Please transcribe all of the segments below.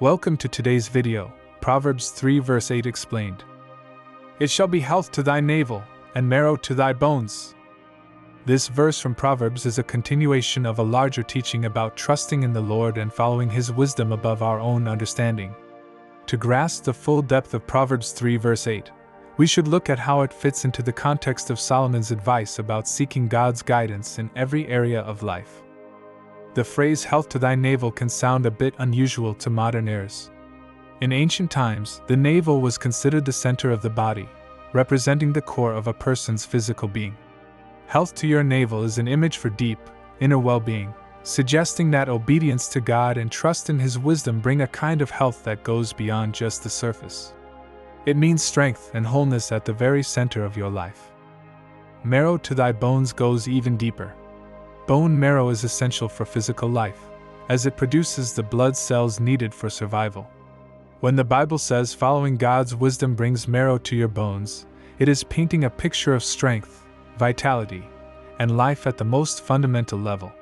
Welcome to today's video, Proverbs 3 verse 8 explained. It shall be health to thy navel, and marrow to thy bones. This verse from Proverbs is a continuation of a larger teaching about trusting in the Lord and following His wisdom above our own understanding. To grasp the full depth of Proverbs 3 verse 8, we should look at how it fits into the context of Solomon's advice about seeking God's guidance in every area of life. The phrase health to thy navel can sound a bit unusual to modern ears. In ancient times, the navel was considered the center of the body, representing the core of a person's physical being. Health to your navel is an image for deep, inner well-being, suggesting that obedience to God and trust in His wisdom bring a kind of health that goes beyond just the surface. It means strength and wholeness at the very center of your life. Marrow to thy bones goes even deeper. Bone marrow is essential for physical life, as it produces the blood cells needed for survival. When the Bible says following God's wisdom brings marrow to your bones, it is painting a picture of strength, vitality, and life at the most fundamental level.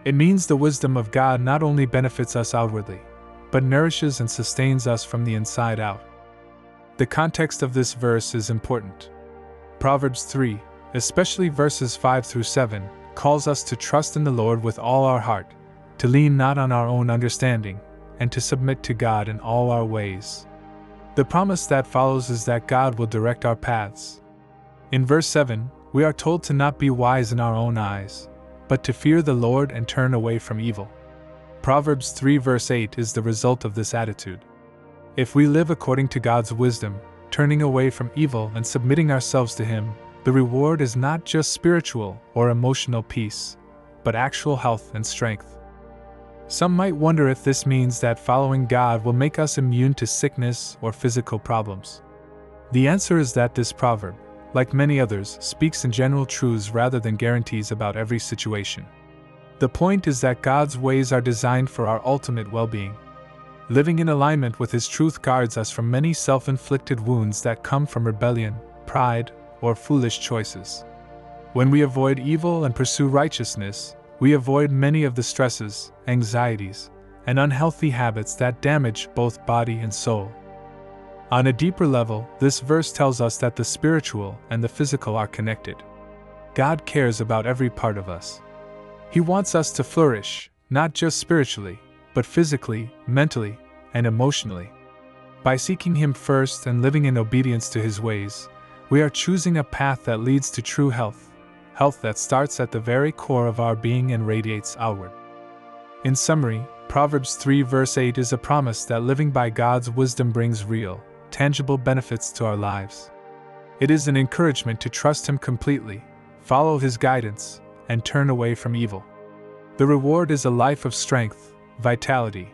It means the wisdom of God not only benefits us outwardly, but nourishes and sustains us from the inside out. The context of this verse is important. Proverbs 3, especially verses 5 through 7, calls us to trust in the Lord with all our heart, to lean not on our own understanding, and to submit to God in all our ways. The promise that follows is that God will direct our paths. In verse 7, we are told to not be wise in our own eyes, but to fear the Lord and turn away from evil. Proverbs 3 verse 8 is the result of this attitude. If we live according to God's wisdom, turning away from evil and submitting ourselves to Him, the reward is not just spiritual or emotional peace, but actual health and strength. Some might wonder if this means that following God will make us immune to sickness or physical problems. The answer is that this proverb, like many others, speaks in general truths rather than guarantees about every situation. The point is that God's ways are designed for our ultimate well-being. Living in alignment with His truth guards us from many self-inflicted wounds that come from rebellion, pride, or foolish choices. When we avoid evil and pursue righteousness, we avoid many of the stresses, anxieties, and unhealthy habits that damage both body and soul. On a deeper level, this verse tells us that the spiritual and the physical are connected. God cares about every part of us. He wants us to flourish, not just spiritually, but physically, mentally, and emotionally. By seeking Him first and living in obedience to His ways, we are choosing a path that leads to true health, health that starts at the very core of our being and radiates outward. In summary, Proverbs 3 verse 8 is a promise that living by God's wisdom brings real, tangible benefits to our lives. It is an encouragement to trust Him completely, follow His guidance, and turn away from evil. The reward is a life of strength, vitality,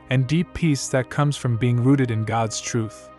and deep peace that comes from being rooted in God's truth.